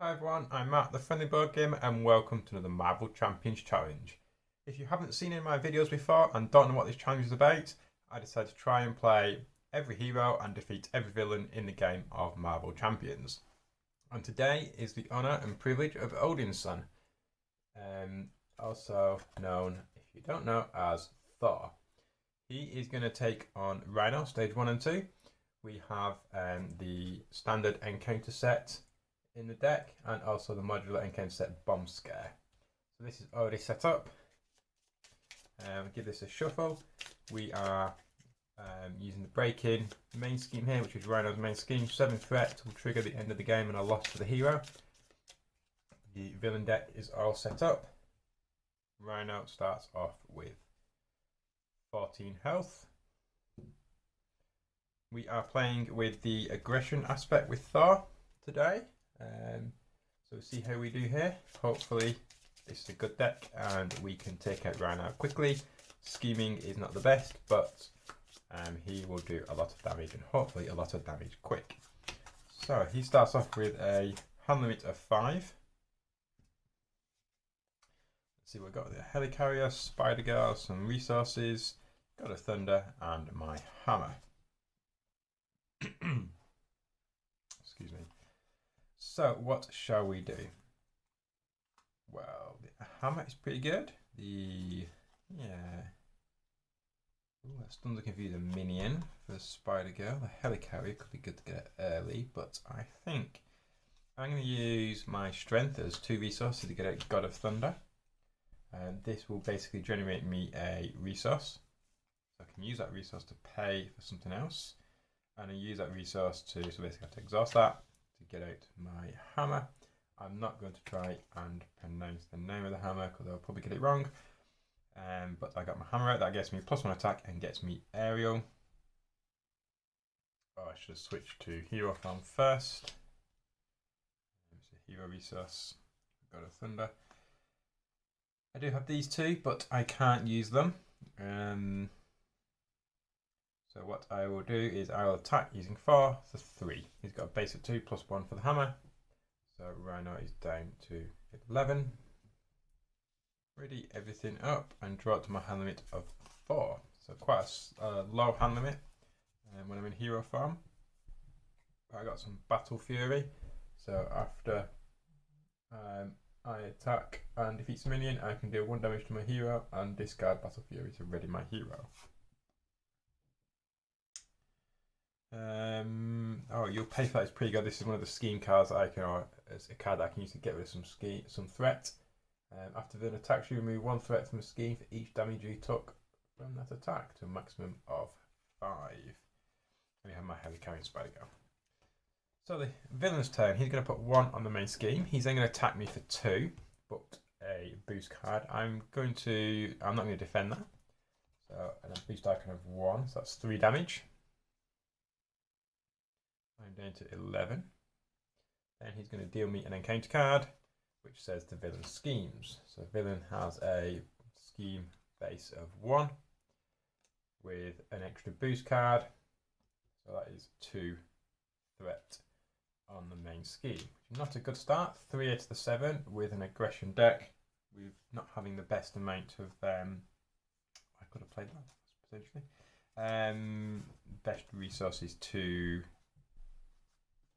Hi everyone, I'm Matt, the Friendly Board Gamer, and welcome to another Marvel Champions Challenge. If you haven't seen any of my videos before and don't know what this challenge is about, I decided to try and play every hero and defeat every villain in the game of Marvel Champions. And today is the honour and privilege of Odin's son, also known, if you don't know, as Thor. He is going to take on Rhino, stage 1 and 2. We have the standard encounter set in the deck, and also the modular encounter set Bomb Scare. So this is already set up. Give this a shuffle. We are using the break-in main scheme here, which is Rhino's main scheme. 7 threat will trigger the end of the game and a loss for the hero. The villain deck is all set up. Rhino starts off with 14 health. We are playing with the aggression aspect with Thor today. So we'll see how we do here. Hopefully this is a good deck and we can take out Rhino quickly. Scheming is not the best, but he will do a lot of damage, and hopefully a lot of damage quick. So he starts off with a hand limit of 5. Let's see, we've got the Helicarrier, Spider Girl, some resources, God of Thunder, and my hammer. Excuse me. So what shall we do? Well, the hammer is pretty good. Ooh, that stuns and confuse a minion for the Spider Girl. The Helicarrier could be good to get early, but I think I'm going to use my strength as 2 resources to get out God of Thunder. And this will basically generate me a resource. So I can use that resource to pay for something else. And I use that resource to, so basically I have to exhaust that to get out my hammer. I'm not going to try and pronounce the name of the hammer because I'll probably get it wrong. But I got my hammer out. That gets me +1 attack and gets me aerial. Oh, I should have switched to hero form first. It's a hero resource. God of Thunder. I do have these 2, but I can't use them. So what I will do is I will attack using 4 for 3. He's got a base of 2 +1 for the hammer. So Rhino is down to 11. Ready everything up and draw it to my hand limit of 4. So quite a low hand limit when I'm in hero form. I got some Battle Fury. So after I attack and defeat a minion, I can deal 1 damage to my hero and discard Battle Fury to ready my hero. Oh, you'll pay for that. It's pretty good. This is one of the scheme cards that I can, or it's a card that I can use to get rid of some threat. After the attack, you remove 1 threat from a scheme for each damage you took from that attack to a maximum of 5. And we have my Helicarrier Spider Girl. So the villain's turn. He's going to put 1 on the main scheme. He's then going to attack me for 2, but a boost card. I'm not going to defend that. So and a boost icon of 1. So that's 3 damage. I'm down to 11. Then he's going to deal me an encounter card, which says the villain schemes. So the villain has a scheme base of 1 with an extra boost card. So that is 2 threat on the main scheme. Not a good start. 3 to the 7 with an aggression deck. With not having the best amount of I could have played that potentially. Best resources to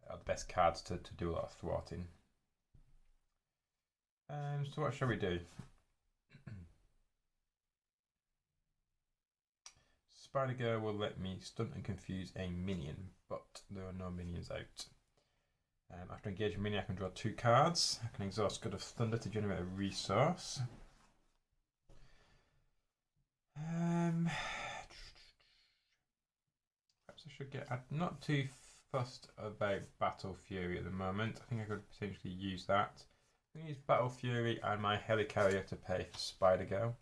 are the best cards to do a lot of thwarting. So what shall we do? Spider Girl will let me stun and confuse a minion, but there are no minions out. After engaging a minion, I can draw 2 cards. I can exhaust God of Thunder to generate a resource. Perhaps I should get. I'm not too fussed about Battle Fury at the moment. I think I could potentially use that. I'm going to use Battle Fury and my Helicarrier to pay for Spider Girl.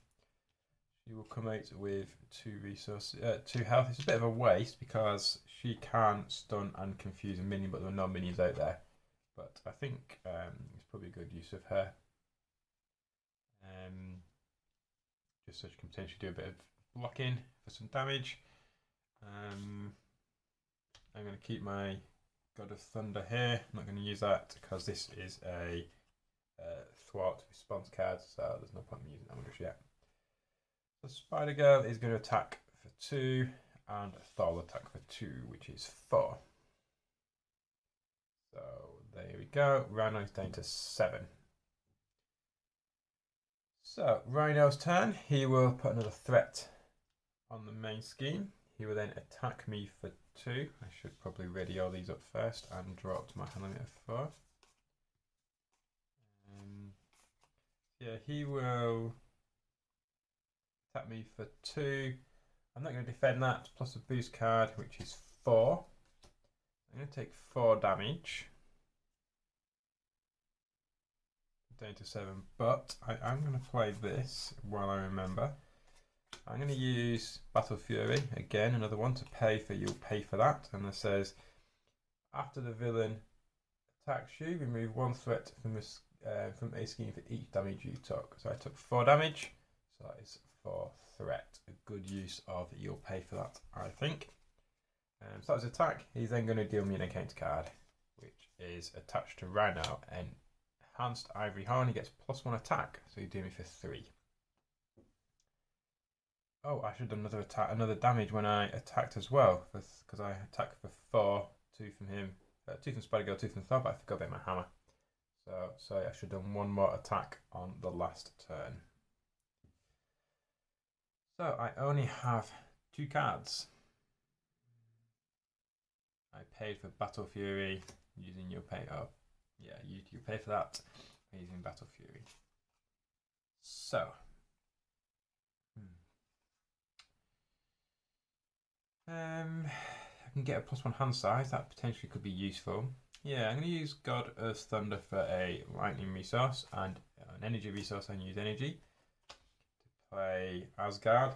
She will come out with 2 resources, 2 health. It's a bit of a waste because she can stun and confuse a minion, but there are no minions out there. But I think it's probably a good use of her. Just so she can potentially do a bit of blocking for some damage. I'm going to keep my God of Thunder here. I'm not going to use that because this is a thwart response card, so there's no point in using that one just yet. So Spider Girl is going to attack for 2, and Thor will attack for 2, which is 4. So there we go. Rhino is down to 7. So Rhino's turn. He will put another threat on the main scheme. He will then attack me for 2. I should probably ready all these up first and draw up to my hand limit of 4. Yeah, he will attack me for 2. I'm not going to defend that, plus a boost card, which is 4. I'm going to take 4 damage. Down to 7, but I'm going to play this while I remember. I'm going to use Battle Fury, again, another one to pay for, you'll pay for that. And it says, after the villain attacks you, remove 1 threat from a scheme for each damage you took. So I took 4 damage, so that is 4 threat. A good use of you'll pay for that, I think. So that's attack. He's then going to deal me an encounter card, which is attached to Rhino, and Enhanced Ivory Horn. He gets +1 attack, so you do me for 3. Oh, I should have another attack, another damage when I attacked as well, because I attacked for 4, 2 from him, 2 from Spider Girl, 2 from Thor, but I forgot about my hammer. So I should have done 1 more attack on the last turn. So I only have 2 cards. I paid for Battle Fury using your pay. Oh, yeah, you pay for that using Battle Fury. So. I can get a +1 hand size. That potentially could be useful. Yeah, I'm going to use God of Thunder for a lightning resource and an energy resource. I use energy to play Asgard,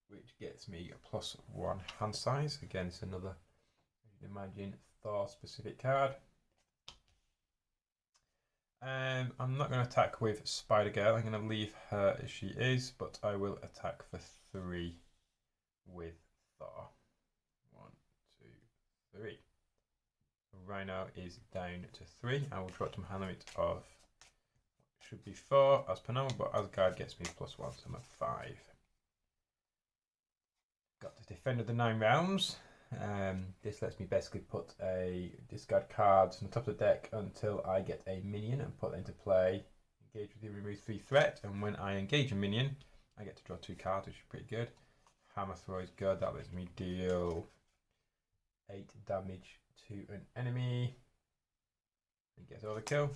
which gets me a +1 hand size. Again, it's another, as you can imagine, Thor specific card. I'm not going to attack with Spider Girl. I'm going to leave her as she is, but I will attack for 3 with Thor. 1, 2, 3. Rhino is down to 3. I will drop to my hand limit of, should be 4 as per normal, but Asgard gets me +1, so I'm at 5. Got to defend of the 9 realms. This lets me basically put a discard cards on the top of the deck until I get a minion and put it into play. Engage with you, remove 3 threat, and when I engage a minion, I get to draw 2 cards, which is pretty good. Hammer throw is good. That lets me deal 8 damage to an enemy. It gets overkill.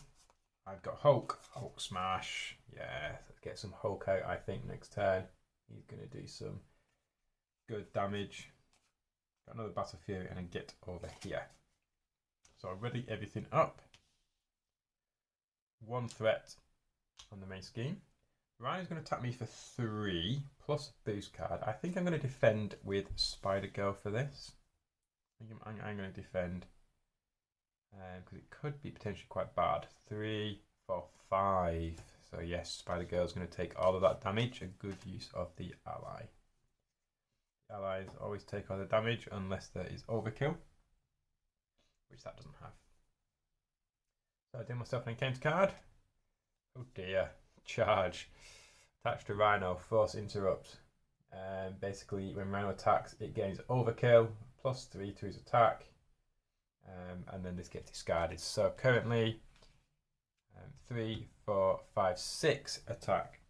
I've got Hulk. Hulk smash. Yeah, let's get some Hulk out. I think next turn he's going to do some good damage. Got another Battle Fury and I get over here. So I ready everything up. 1 threat on the main scheme. Rhino's going to attack me for 3 plus boost card. I think I'm going to defend with Spider Girl for this. I'm going to defend because it could be potentially quite bad. 3, 4, 5. So yes, Spider Girl's going to take all of that damage. A good use of the ally. Allies always take all the damage unless there is overkill, which that doesn't have. So I do myself an encounter card. Oh dear, charge. Attached to Rhino, force interrupt. Basically, when Rhino attacks, it gains overkill, +3 to his attack, and then this gets discarded. So currently, 3, 4, 5, 6 attack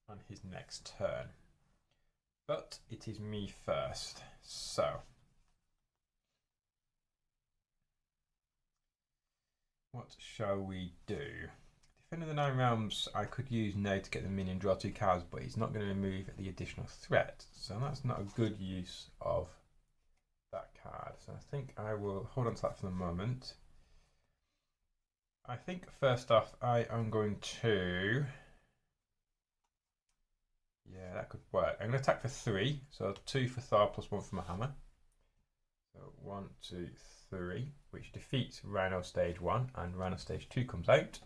on his next turn. But it is me first, so what shall we do? Defender of the 9 realms, I could use now to get the minion, draw 2 cards, but he's not going to remove the additional threat, so that's not a good use of that card. So I think I will hold on to that for the moment. I think first off, I am going to... Yeah, that could work. I'm going to attack for 3. So 2 for Thor plus 1 for my hammer. So 1, 2, 3, which defeats Rhino stage 1, and Rhino stage 2 comes out.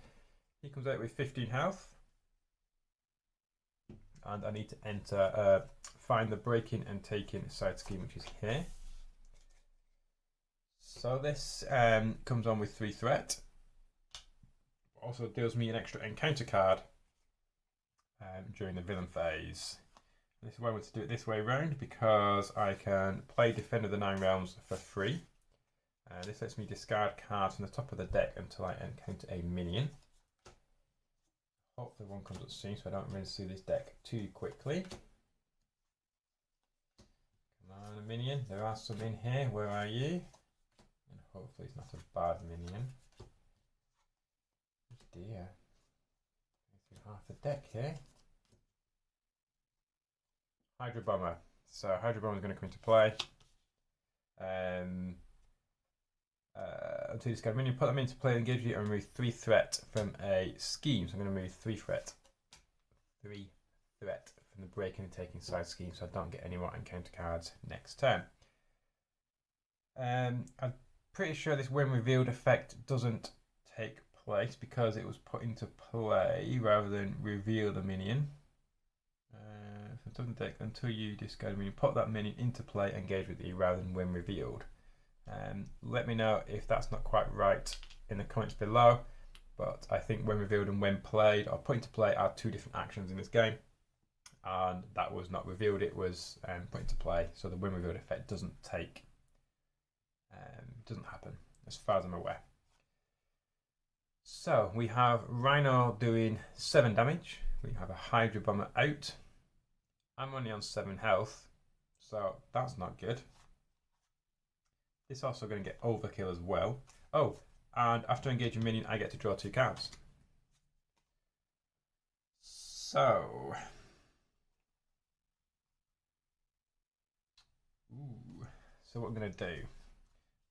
He comes out with 15 health. And I need to enter, find the breaking and taking side scheme, which is here. So this comes on with 3 threat. Also deals me an extra encounter card during the villain phase. And this is why I want to do it this way round, because I can play Defender of the Nine Realms for free. This lets me discard cards from the top of the deck until I encounter a minion. Hopefully one comes up soon so I don't run through this deck too quickly. Come on, a minion. There are some in here. Where are you? And hopefully it's not a bad minion. Oh dear. Through half the deck here. Hydro Bomber. So Hydro Bomber is going to come into play. Until you discard a minion, put them into play and engage you and remove 3 threat from a scheme. So I'm going to remove 3 threat. 3 threat from the breaking and taking side scheme so I don't get any more encounter cards next turn. I'm pretty sure this when revealed effect doesn't take place because it was put into play rather than reveal the minion. So it doesn't take until you discard a minion, put that minion into play, engage with you rather than when revealed. Let me know if that's not quite right in the comments below, but I think when revealed and when played or put into play are 2 different actions in this game, and that was not revealed, it was put into play, so the when revealed effect doesn't happen as far as I'm aware. So we have Rhino doing 7 damage, we have a Hydro Bomber out. I'm only on 7 health, so that's not good. It's also going to get overkill as well. Oh, and after engaging minion, I get to draw 2 cards. So, what I'm going to do,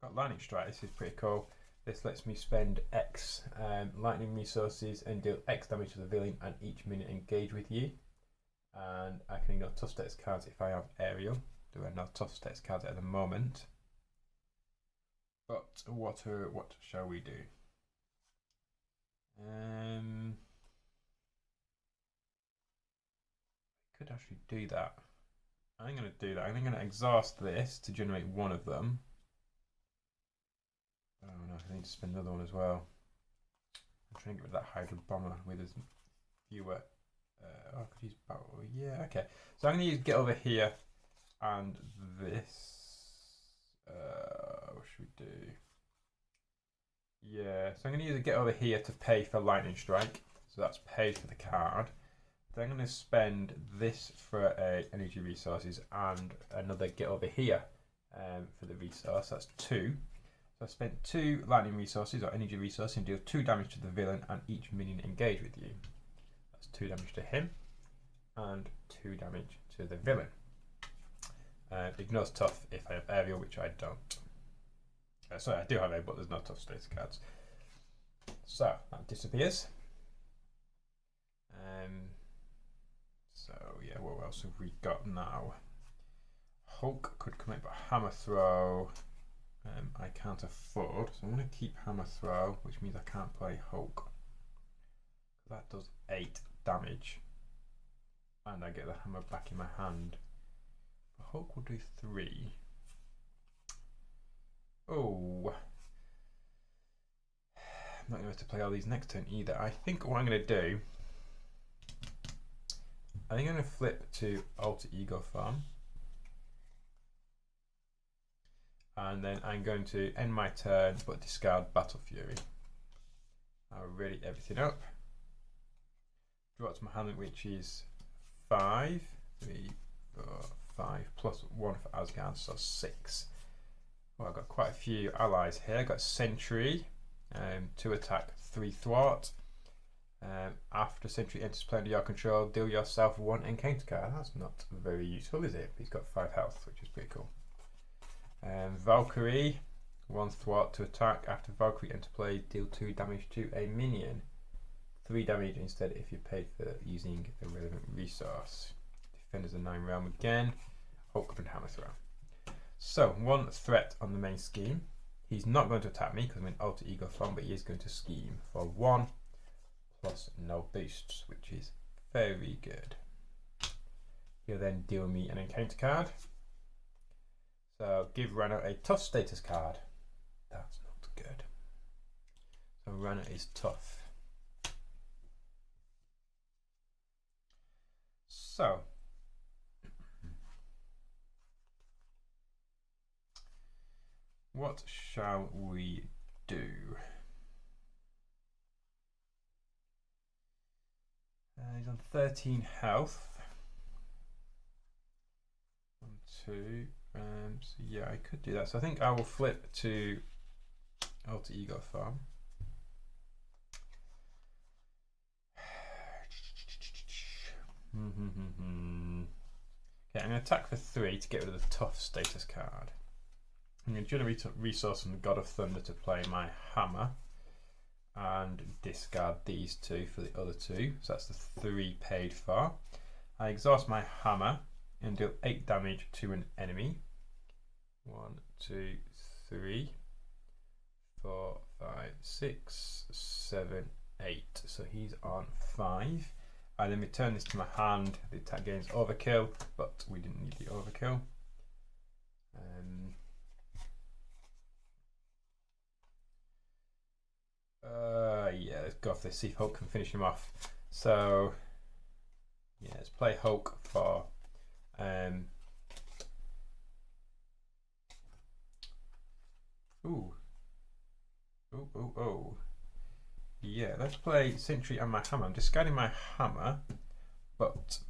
got Lightning Strike. This is pretty cool. This lets me spend X lightning resources and deal X damage to the villain and each minion engage with you. And I can ignore tough stats cards if I have aerial. There are no tough stats cards at the moment. But what shall we do? Could actually do that. I'm going to do that. I'm going to exhaust this to generate one of them. Oh no, I need to spend another one as well. I'm trying to get rid of that Hydro Bomber with as fewer. I could use battle. Yeah, okay. So I'm going to use Get Over Here and this. What should we do? Yeah, so I'm going to use a Get Over Here to pay for Lightning Strike. So that's paid for the card. Then I'm going to spend this for energy resources and another Get Over Here for the resource. That's 2. So I spent 2 lightning resources or energy resources and deal 2 damage to the villain and each minion engage with you. That's 2 damage to him and 2 damage to the villain. Ignores tough if I have aerial, which I don't. Sorry, I do have aerial, but there's no tough status cards. So that disappears. So yeah, what else have we got now? Hulk could come in, but Hammer Throw I can't afford, so I'm going to keep Hammer Throw, which means I can't play Hulk. That does 8 damage, and I get the hammer back in my hand. But Hulk will do 3. Oh, I'm not going to have to play all these next turn either. I think what I'm going to do, I think I'm going to flip to Alter Ego Farm. And then I'm going to end my turn but discard Battle Fury. I'll ready everything up. Draw it to my hand, which is 5, 3, 4, 5, plus 1 for Asgard, so 6. Well, I've got quite a few allies here. I've got Sentry, 2 attack, 3 thwart. After Sentry enters play under your control, deal yourself 1 encounter card. That's not very useful, is it? He's got 5 health, which is pretty cool. Valkyrie, 1 thwart to attack. After Valkyrie enter play, deal 2 damage to a minion. 3 damage instead if you paid for using a relevant resource. Defenders of 9 realm again. Hulk and Hammer Throw. So 1 threat on the main scheme. He's not going to attack me because I'm in Alter Ego form, but he is going to scheme for 1 plus no boosts, which is very good. He'll then deal me an encounter card. So give Rhino a tough status card. That's not good. So Rhino is tough. So what shall we do? He's on 13 health. 1, 2. So yeah, I could do that. So I think I will flip to Alter Ego Farm. Okay, I'm going to attack for 3 to get rid of the tough status card. I'm going to generate a resource from the God of Thunder to play my hammer and discard these 2 for the other 2. So that's the 3 paid for. I exhaust my hammer and deal 8 damage to an enemy. 1, 2, 3, 4, 5, 6, 7, 8. So he's on 5. I then return this to my hand. The attack gains overkill, but we didn't need the overkill. Yeah, let's go for this. See if Hulk can finish him off. So yeah, let's play Hulk for yeah, let's play Sentry and my hammer. I'm discarding my hammer, but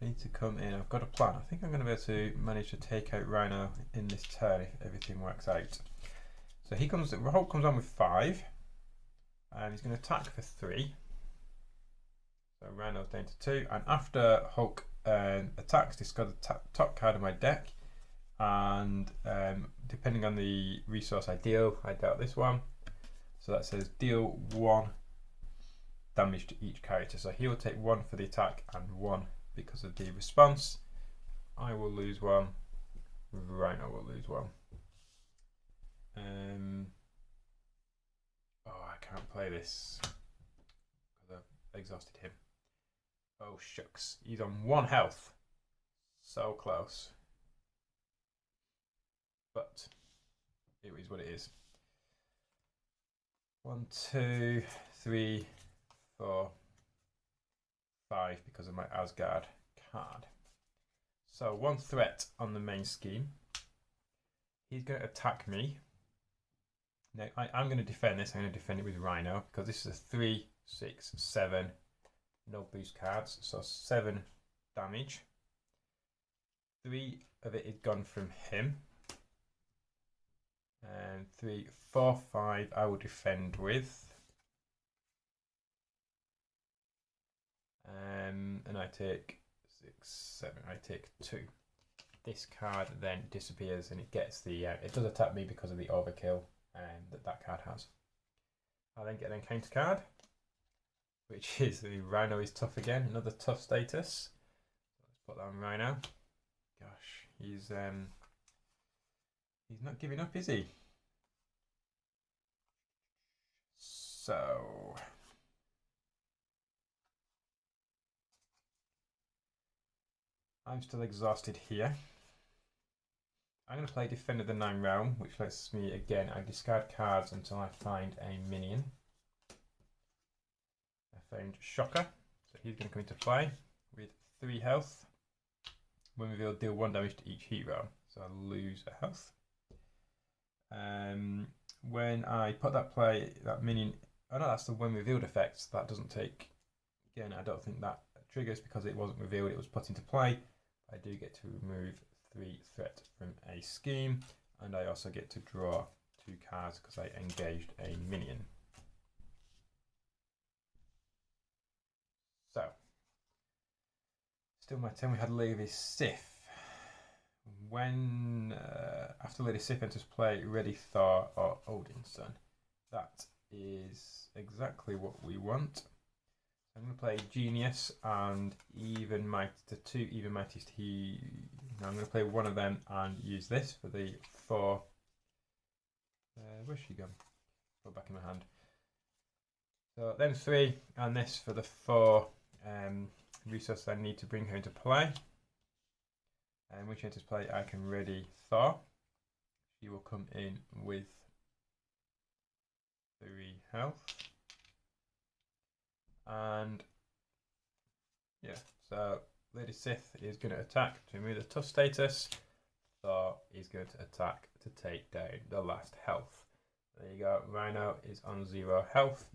I need to come in. I've got a plan. I think I'm going to be able to manage to take out Rhino in this turn if everything works out. So Hulk comes on with 5, and he's going to attack for 3. So Rhino's down to 2, and after Hulk attacks, discard the top card of my deck, and depending on the resource I dealt this one. So that says deal 1 damage to each character. So he will take 1 for the attack and 1 because of the response. I will lose 1. Rhino will lose 1. Oh, I can't play this because I've exhausted him. Oh shucks, he's on 1 health. So close. But it is what it is. 1, 2, 3, 4, 5 because of my Asgard card. So 1 threat on the main scheme. He's going to attack me. Now I'm going to defend this. I'm going to defend it with Rhino because this is a 3, 6, 7. No boost cards, so 7 damage. 3 of it is gone from him. And 3, 4, 5 I will defend with. And I take 6, 7. I take 2. This card then disappears and it gets the. It does attack me because of the overkill that card has. I then get an encounter card, which is the Rhino is tough again. Another tough status. Let's put that on Rhino. Gosh, he's not giving up, is he? So I'm still exhausted here. I'm going to play Defender of the Nine Realm, which lets me, again, I discard cards until I find a minion. I found Shocker, so he's going to come into play with 3 health. When revealed, deal 1 damage to each hero, so I lose a health. When I put that minion, oh no, that's the when revealed effect. That doesn't take, again, I don't think that triggers because it wasn't revealed, it was put into play. I do get to remove 3 threat from a scheme, and I also get to draw 2 cards because I engaged a minion. So, still my turn. We had Lady Sif. When after Lady Sif enters play, ready Thor or Odin's son. That is exactly what we want. I'm going to play Genius and the 2 Even Mightiest. I'm going to play one of them and use this for the 4. Where's she gone? Put it back in my hand. So then 3 and this for the 4 resources I need to bring her into play. And when she enters play, I can ready Thor. he will come in with 3 health. And yeah, so Lady Sith is going to attack to remove the tough status. Thor is going to attack to take down the last health. There you go. Rhino is on 0 health.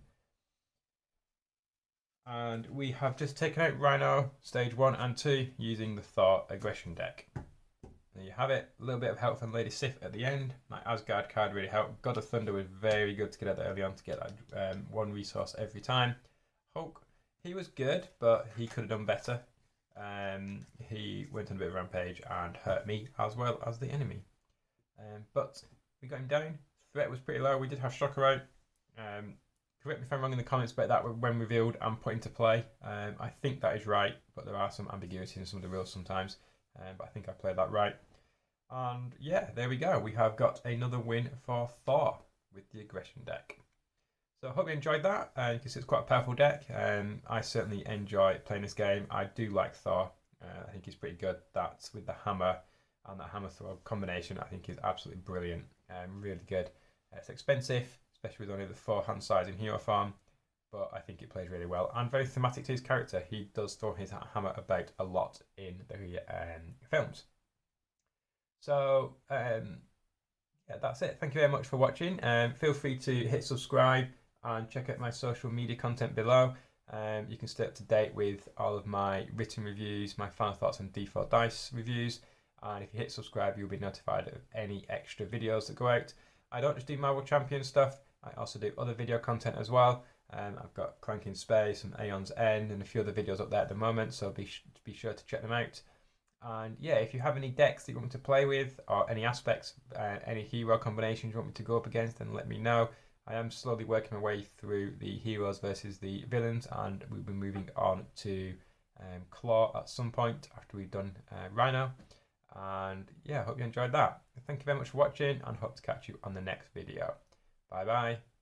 And we have just taken out Rhino stage 1 and 2 using the Thor aggression deck. There you have it. A little bit of help from Lady Sif at the end. My Asgard card really helped. God of Thunder was very good to get out there early on to get that 1 resource every time. Hulk, he was good, but he could have done better. He went on a bit of a rampage and hurt me as well as the enemy. But we got him down. Threat was pretty low. We did have Shocker out. Correct me if I'm wrong in the comments about that when revealed and put into play. I think that is right, but there are some ambiguity in some of the rules sometimes. But I think I played that right. And yeah, there we go. We have got another win for Thor with the aggression deck. So I hope you enjoyed that. You can see it's quite a powerful deck. I certainly enjoy playing this game. I do like Thor. I think he's pretty good. That's with the hammer and that hammer Thor combination. I think is absolutely brilliant. Really good. It's expensive, especially with only the 4 hand size in hero form, but I think it plays really well and very thematic to his character. He does throw his hammer about a lot in the films. So yeah, that's it. Thank you very much for watching. Feel free to hit subscribe and check out my social media content below. You can stay up to date with all of my written reviews, my final thoughts on D4 Dice reviews, and if you hit subscribe you'll be notified of any extra videos that go out. I don't just do Marvel Champion stuff, I also do other video content as well. I've got Clank in Space and Aeon's End and a few other videos up there at the moment, so be sure to check them out. And yeah, if you have any decks that you want me to play with, or any aspects, any hero combinations you want me to go up against, then let me know. I am slowly working my way through the heroes versus the villains, and we'll be moving on to Claw at some point after we've done Rhino. And yeah, I hope you enjoyed that. Thank you very much for watching and hope to catch you on the next video. Bye bye.